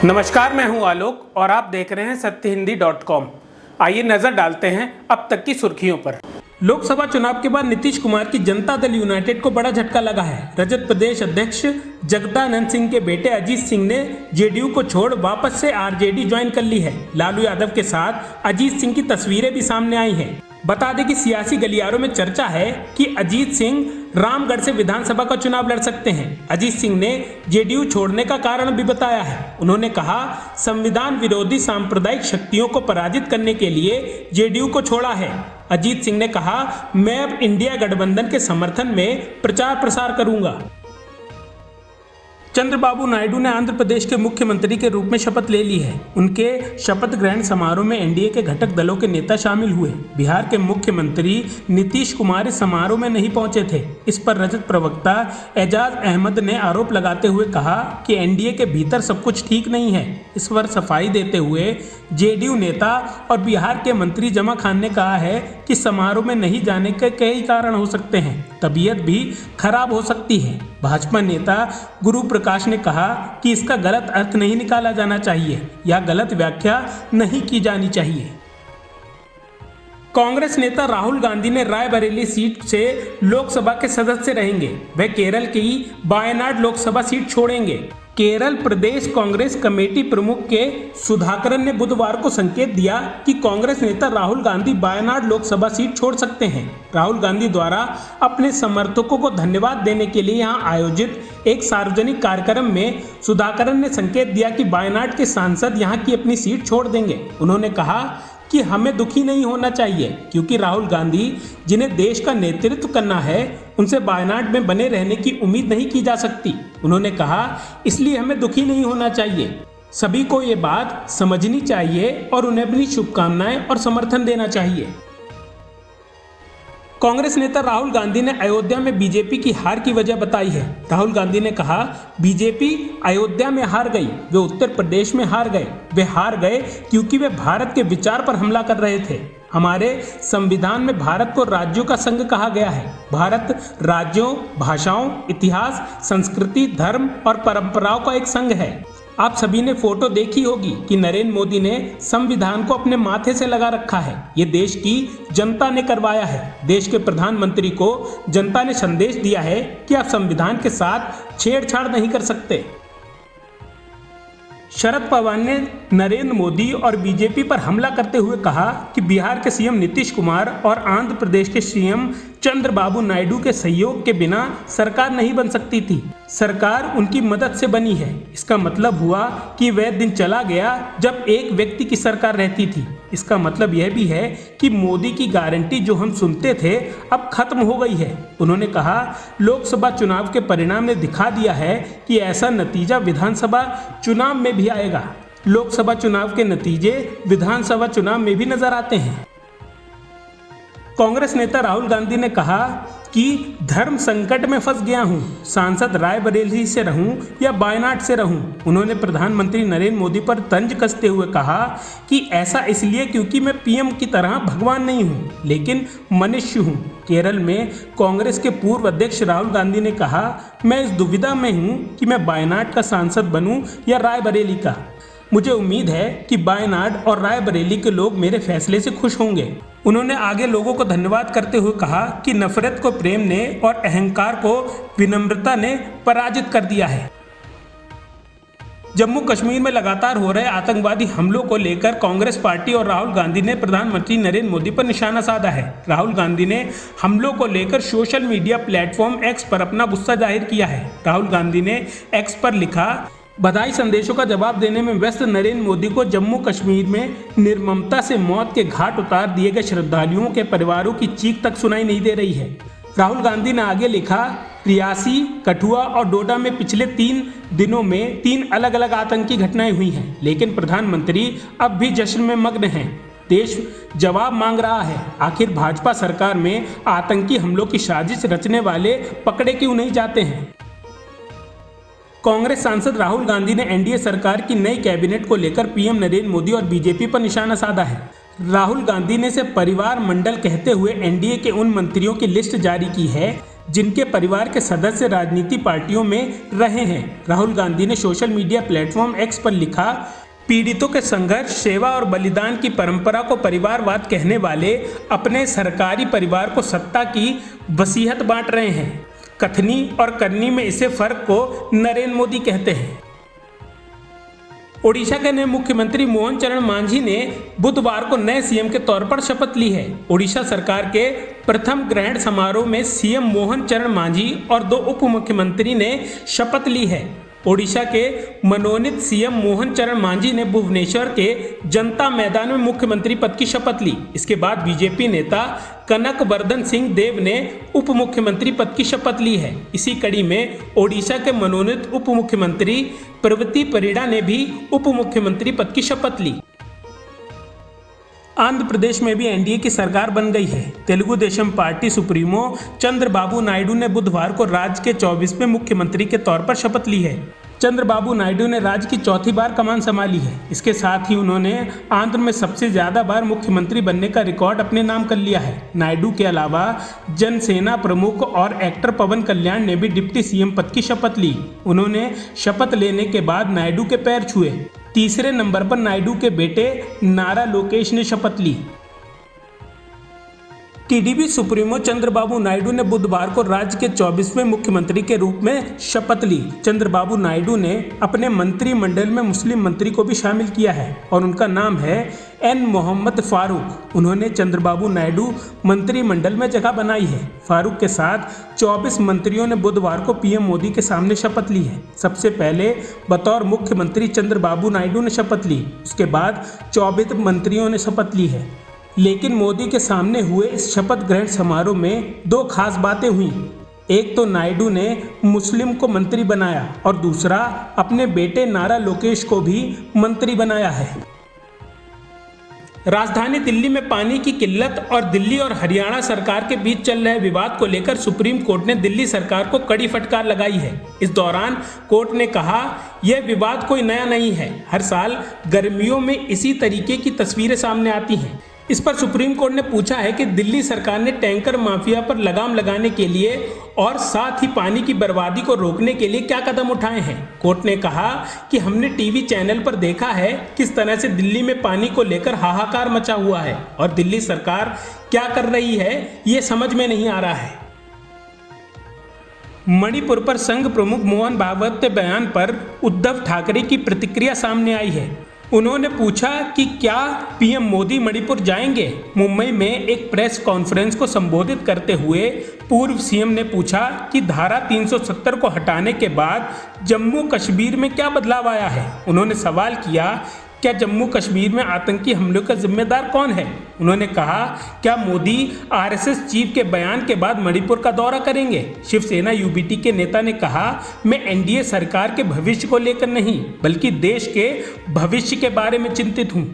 नमस्कार, मैं हूं आलोक और आप देख रहे हैं सत्यहिंदी.com। आइए नजर डालते हैं अब तक की सुर्खियों पर। लोकसभा चुनाव के बाद नीतीश कुमार की जनता दल यूनाइटेड को बड़ा झटका लगा है। रजत प्रदेश अध्यक्ष जगदानंद सिंह के बेटे अजीत सिंह ने जेडीयू को छोड़ वापस से आरजेडी ज्वाइन कर ली है। लालू यादव के साथ अजीत सिंह की तस्वीरें भी सामने आई हैं। बता दें कि सियासी गलियारों में चर्चा है कि अजीत सिंह रामगढ़ से विधानसभा का चुनाव लड़ सकते हैं। अजीत सिंह ने जेडीयू छोड़ने का कारण भी बताया है। उन्होंने कहा, संविधान विरोधी सांप्रदायिक शक्तियों को पराजित करने के लिए जेडीयू को छोड़ा है। अजीत सिंह ने कहा, मैं अब इंडिया गठबंधन के समर्थन में प्रचार प्रसार करूंगा। चंद्रबाबू नायडू ने आंध्र प्रदेश के मुख्यमंत्री के रूप में शपथ ले ली है। उनके शपथ ग्रहण समारोह में एनडीए के घटक दलों के नेता शामिल हुए। बिहार के मुख्यमंत्री नीतीश कुमार इस समारोह में नहीं पहुंचे थे। इस पर रजत प्रवक्ता एजाज अहमद ने आरोप लगाते हुए कहा कि एनडीए के भीतर सब कुछ ठीक नहीं है। इस पर सफाई देते हुए जेडीयू नेता और बिहार के मंत्री जमा खान ने कहा है कि समारोह में नहीं जाने के कई कारण हो सकते हैं, तबीयत भी खराब हो सकती है। भाजपा नेता गुरु प्रकाश ने कहा कि इसका गलत अर्थ नहीं निकाला जाना चाहिए या गलत व्याख्या नहीं की जानी चाहिए। कांग्रेस नेता राहुल गांधी ने रायबरेली सीट से लोकसभा के सदस्य रहेंगे। वे केरल की वायनाड लोकसभा सीट छोड़ेंगे। केरल प्रदेश कांग्रेस कमेटी प्रमुख के सुधाकरन ने बुधवार को संकेत दिया कि कांग्रेस नेता राहुल गांधी वायनाड लोकसभा सीट छोड़ सकते हैं। राहुल गांधी द्वारा अपने समर्थकों को धन्यवाद देने के लिए यहां आयोजित एक सार्वजनिक कार्यक्रम में सुधाकरन ने संकेत दिया कि वायनाड के सांसद यहां की अपनी सीट छोड़ देंगे। उन्होंने कहा कि हमें दुखी नहीं होना चाहिए क्योंकि राहुल गांधी, जिन्हें देश का नेतृत्व करना है, उनसे वायनाड में बने रहने की उम्मीद नहीं की जा सकती। उन्होंने कहा, इसलिए हमें दुखी नहीं होना चाहिए। सभी को ये बात समझनी चाहिए और उन्हें अपनी शुभकामनाएं और समर्थन देना चाहिए। कांग्रेस नेता राहुल गांधी ने अयोध्या में बीजेपी की हार की वजह बताई है। राहुल गांधी ने कहा, बीजेपी अयोध्या में हार गई, वे उत्तर प्रदेश में हार गए। वे हार गए क्योंकि वे भारत के विचार पर हमला कर रहे थे। हमारे संविधान में भारत को राज्यों का संघ कहा गया है। भारत राज्यों, भाषाओं, इतिहास, संस्कृति, धर्म और परंपराओं का एक संघ है। आप सभी ने फोटो देखी होगी कि नरेंद्र मोदी ने संविधान को अपने माथे से लगा रखा है। ये देश की जनता ने करवाया है। देश के प्रधानमंत्री को जनता ने संदेश दिया है कि आप संविधान के साथ छेड़छाड़ नहीं कर सकते। शरद पवार ने नरेंद्र मोदी और बीजेपी पर हमला करते हुए कहा कि बिहार के सीएम नीतीश कुमार और आंध्र प्रदेश के सीएम चंद्रबाबू नायडू के सहयोग के बिना सरकार नहीं बन सकती थी। सरकार उनकी मदद से बनी है। इसका मतलब हुआ कि वह दिन चला गया जब एक व्यक्ति की सरकार रहती थी। इसका मतलब यह भी है कि मोदी की गारंटी जो हम सुनते थे अब खत्म हो गई है। उन्होंने कहा, लोकसभा चुनाव के परिणाम ने दिखा दिया है कि ऐसा नतीजा विधानसभा चुनाव में भी आएगा। लोकसभा चुनाव के नतीजे विधानसभा चुनाव में भी नजर आते हैं। कांग्रेस नेता राहुल गांधी ने कहा कि धर्म संकट में फंस गया हूं, सांसद रायबरेली से रहूं या वायनाड से रहूं। उन्होंने प्रधानमंत्री नरेंद्र मोदी पर तंज कसते हुए कहा कि ऐसा इसलिए क्योंकि मैं पीएम की तरह भगवान नहीं हूं, लेकिन मनुष्य हूं। केरल में कांग्रेस के पूर्व अध्यक्ष राहुल गांधी ने कहा, मैं इस दुविधा में हूं कि मैं वायनाड का सांसद बनूं या रायबरेली का। मुझे उम्मीद है कि वायनाड और रायबरेली के लोग मेरे फैसले से खुश होंगे। उन्होंने आगे लोगों को धन्यवाद करते हुए कहा कि नफरत को प्रेम ने और अहंकार को विनम्रता ने पराजित कर दिया है। जम्मू कश्मीर में लगातार हो रहे आतंकवादी हमलों को लेकर कांग्रेस पार्टी और राहुल गांधी ने प्रधानमंत्री नरेंद्र मोदी पर निशाना साधा है। राहुल गांधी ने हमलों को लेकर सोशल मीडिया प्लेटफॉर्म एक्स पर अपना गुस्सा जाहिर किया है। राहुल गांधी ने एक्स पर लिखा, बधाई संदेशों का जवाब देने में व्यस्त नरेंद्र मोदी को जम्मू कश्मीर में निर्ममता से मौत के घाट उतार दिए गए श्रद्धालुओं के परिवारों की चीख तक सुनाई नहीं दे रही है। राहुल गांधी ने आगे लिखा, रियासी, कठुआ और डोडा में पिछले 3 दिनों में 3 अलग अलग आतंकी घटनाएं हुई हैं, लेकिन प्रधानमंत्री अब भी जश्न में मग्न हैं। देश जवाब मांग रहा है। आखिर भाजपा सरकार में आतंकी हमलों की साजिश रचने वाले पकड़े क्यों नहीं जाते हैं? कांग्रेस सांसद राहुल गांधी ने एनडीए सरकार की नई कैबिनेट को लेकर पीएम नरेंद्र मोदी और बीजेपी पर निशाना साधा है। राहुल गांधी ने इसे परिवार मंडल कहते हुए एनडीए के उन मंत्रियों की लिस्ट जारी की है जिनके परिवार के सदस्य राजनीति पार्टियों में रहे हैं। राहुल गांधी ने सोशल मीडिया प्लेटफॉर्म एक्स पर लिखा, पीड़ितों के संघर्ष, सेवा और बलिदान की परंपरा को परिवारवाद कहने वाले अपने सरकारी परिवार को सत्ता की वसीयत बांट रहे हैं। कथनी और करनी में इसे फर्क को नरेंद्र मोदी कहते हैं। ओडिशा के नए मुख्यमंत्री मोहन चरण मांझी ने बुधवार को नए सीएम के तौर पर शपथ ली है। ओडिशा सरकार के प्रथम ग्रहण समारोह में सीएम मोहन चरण मांझी और 2 उप मुख्यमंत्री ने शपथ ली है। ओडिशा के मनोनीत सीएम मोहन चरण मांझी ने भुवनेश्वर के जनता मैदान में मुख्यमंत्री पद की शपथ ली। इसके बाद बीजेपी नेता कनक वर्धन सिंह देव ने उप मुख्यमंत्री पद की शपथ ली है। इसी कड़ी में ओडिशा के मनोनीत उप मुख्यमंत्री प्रवृत्ति परिड़ा ने भी उप मुख्यमंत्री पद की शपथ ली। आंध्र प्रदेश में भी एनडीए की सरकार बन गई है। तेलुगु देशम पार्टी सुप्रीमो चंद्रबाबू नायडू ने बुधवार को राज्य के 24वें मुख्यमंत्री के तौर पर शपथ ली है। चंद्रबाबू नायडू ने राज्य की चौथी बार कमान संभाली है। इसके साथ ही उन्होंने आंध्र में सबसे ज्यादा बार मुख्यमंत्री बनने का रिकॉर्ड अपने नाम कर लिया है। नायडू के अलावा जनसेना प्रमुख और एक्टर पवन कल्याण ने भी डिप्टी सीएम पद की शपथ ली। उन्होंने शपथ लेने के बाद नायडू के पैर छुए। तीसरे नंबर पर नायडू के बेटे नारा लोकेश ने शपथ ली। टीडीपी सुप्रीमो चंद्रबाबू नायडू ने बुधवार को राज्य के 24वें मुख्यमंत्री के रूप में शपथ ली। चंद्रबाबू नायडू ने अपने मंत्रिमंडल में मुस्लिम मंत्री को भी शामिल किया है और उनका नाम है एन मोहम्मद फारूक। उन्होंने चंद्रबाबू नायडू मंत्रिमंडल में जगह बनाई है। फारूक के साथ 24 मंत्रियों ने बुधवार को पीएम मोदी के सामने शपथ ली है। सबसे पहले बतौर मुख्यमंत्री चंद्रबाबू नायडू ने शपथ ली, उसके बाद 24 मंत्रियों ने शपथ ली है। लेकिन मोदी के सामने हुए इस शपथ ग्रहण समारोह में 2 खास बातें हुई। एक तो नायडू ने मुस्लिम को मंत्री बनाया और दूसरा अपने बेटे नारा लोकेश को भी मंत्री बनाया है। राजधानी दिल्ली में पानी की किल्लत और दिल्ली और हरियाणा सरकार के बीच चल रहे विवाद को लेकर सुप्रीम कोर्ट ने दिल्ली सरकार को कड़ी फटकार लगाई है। इस दौरान कोर्ट ने कहा, यह विवाद कोई नया नहीं है। हर साल गर्मियों में इसी तरीके की तस्वीरें सामने आती हैं। इस पर सुप्रीम कोर्ट ने पूछा है कि दिल्ली सरकार ने टैंकर माफिया पर लगाम लगाने के लिए और साथ ही पानी की बर्बादी को रोकने के लिए क्या कदम उठाए हैं। कोर्ट ने कहा कि हमने टीवी चैनल पर देखा है किस तरह से दिल्ली में पानी को लेकर हाहाकार मचा हुआ है और दिल्ली सरकार क्या कर रही है ये समझ में नहीं आ रहा है। मणिपुर पर संघ प्रमुख मोहन भागवत के बयान पर उद्धव ठाकरे की प्रतिक्रिया सामने आई है। उन्होंने पूछा कि क्या पीएम मोदी मणिपुर जाएंगे। मुंबई में एक प्रेस कॉन्फ्रेंस को संबोधित करते हुए पूर्व सीएम ने पूछा कि धारा 370 को हटाने के बाद जम्मू कश्मीर में क्या बदलाव आया है। उन्होंने सवाल किया, क्या जम्मू कश्मीर में आतंकी हमलों का जिम्मेदार कौन है। उन्होंने कहा, क्या मोदी आरएसएस चीफ के बयान के बाद मणिपुर का दौरा करेंगे। शिवसेना यूबीटी के नेता ने कहा, मैं एनडीए सरकार के भविष्य को लेकर नहीं बल्कि देश के भविष्य के बारे में चिंतित हूं।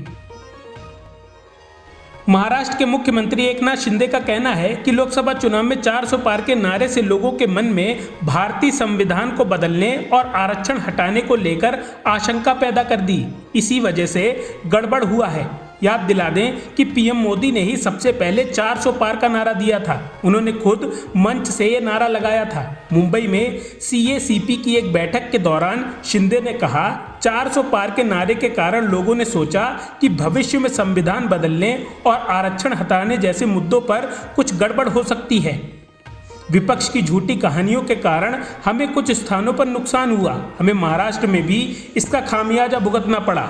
महाराष्ट्र के मुख्यमंत्री एकनाथ शिंदे का कहना है कि लोकसभा चुनाव में 400 पार के नारे से लोगों के मन में भारतीय संविधान को बदलने और आरक्षण हटाने को लेकर आशंका पैदा कर दी। इसी वजह से गड़बड़ हुआ है। याद दिला दें कि पीएम मोदी ने ही सबसे पहले 400 पार का नारा दिया था। उन्होंने खुद मंच से ये नारा लगाया था। मुंबई में सीएसीपी की एक बैठक के दौरान शिंदे ने कहा, 400 पार के नारे के कारण लोगों ने सोचा कि भविष्य में संविधान बदलने और आरक्षण हटाने जैसे मुद्दों पर कुछ गड़बड़ हो सकती है। विपक्ष की झूठी कहानियों के कारण हमें कुछ स्थानों पर नुकसान हुआ। हमें महाराष्ट्र में भी इसका खामियाजा भुगतना पड़ा।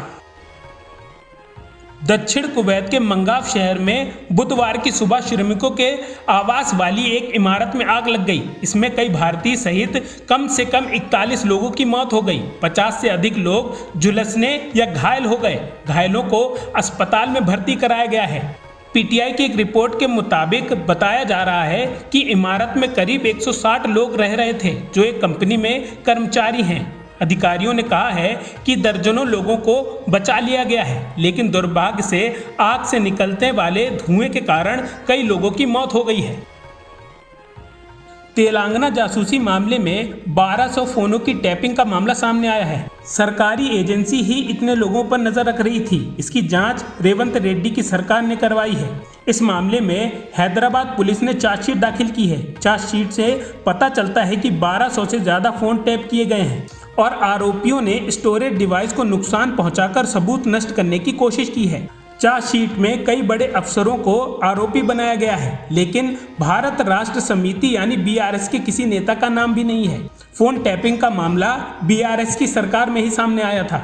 दक्षिण कुवैत के मंगाफ शहर में बुधवार की सुबह श्रमिकों के आवास वाली एक इमारत में आग लग गई। इसमें कई भारतीय सहित कम से कम 41 लोगों की मौत हो गई। 50 से अधिक लोग झुलसने या घायल हो गए। घायलों को अस्पताल में भर्ती कराया गया है। पीटीआई की एक रिपोर्ट के मुताबिक बताया जा रहा है कि इमारत में करीब 160 लोग रह रहे थे जो एक कंपनी में कर्मचारी हैं। अधिकारियों ने कहा है कि दर्जनों लोगों को बचा लिया गया है, लेकिन दुर्भाग्य से आग से निकलने वाले धुएं के कारण कई लोगों की मौत हो गई है। तेलंगाना जासूसी मामले में 1200 फोनों की टैपिंग का मामला सामने आया है। सरकारी एजेंसी ही इतने लोगों पर नजर रख रही थी। इसकी जांच रेवंत रेड्डी की सरकार ने करवाई है। इस मामले में हैदराबाद पुलिस ने चार्जशीट दाखिल की है। चार्जशीट से पता चलता है कि 1200 से ज्यादा फोन टैप किए गए हैं और आरोपियों ने स्टोरेज डिवाइस को नुकसान पहुंचाकर सबूत नष्ट करने की कोशिश की है। चार्जशीट में कई बड़े अफसरों को आरोपी बनाया गया है, लेकिन भारत राष्ट्र समिति यानी बीआरएस के किसी नेता का नाम भी नहीं है। फोन टैपिंग का मामला बीआरएस की सरकार में ही सामने आया था।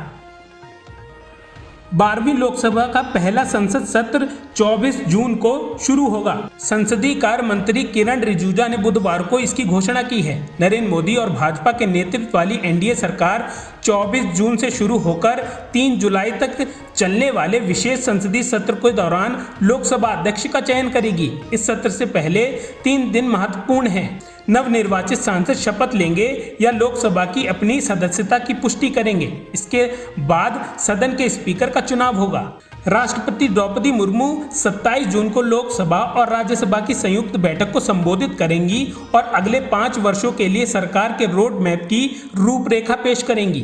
12वीं लोकसभा का पहला संसद सत्र 24 जून को शुरू होगा। संसदीय कार्य मंत्री किरण रिजिजू ने बुधवार को इसकी घोषणा की है। नरेंद्र मोदी और भाजपा के नेतृत्व वाली एनडीए सरकार 24 जून से शुरू होकर 3 जुलाई तक चलने वाले विशेष संसदीय सत्र के दौरान लोकसभा अध्यक्ष का चयन करेगी। इस सत्र से पहले 3 दिन महत्वपूर्ण हैं। नवनिर्वाचित सांसद शपथ लेंगे या लोकसभा की अपनी सदस्यता की पुष्टि करेंगे। इसके बाद सदन के स्पीकर का चुनाव होगा। राष्ट्रपति द्रौपदी मुर्मू 27 जून को लोकसभा और राज्यसभा की संयुक्त बैठक को संबोधित करेंगी और अगले 5 वर्षों के लिए सरकार के रोड मैप की रूपरेखा पेश करेंगी।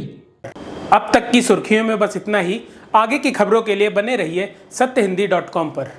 अब तक की सुर्खियों में बस इतना ही। आगे की खबरों के लिए बने रहिए सत्यहिंदी.com पर।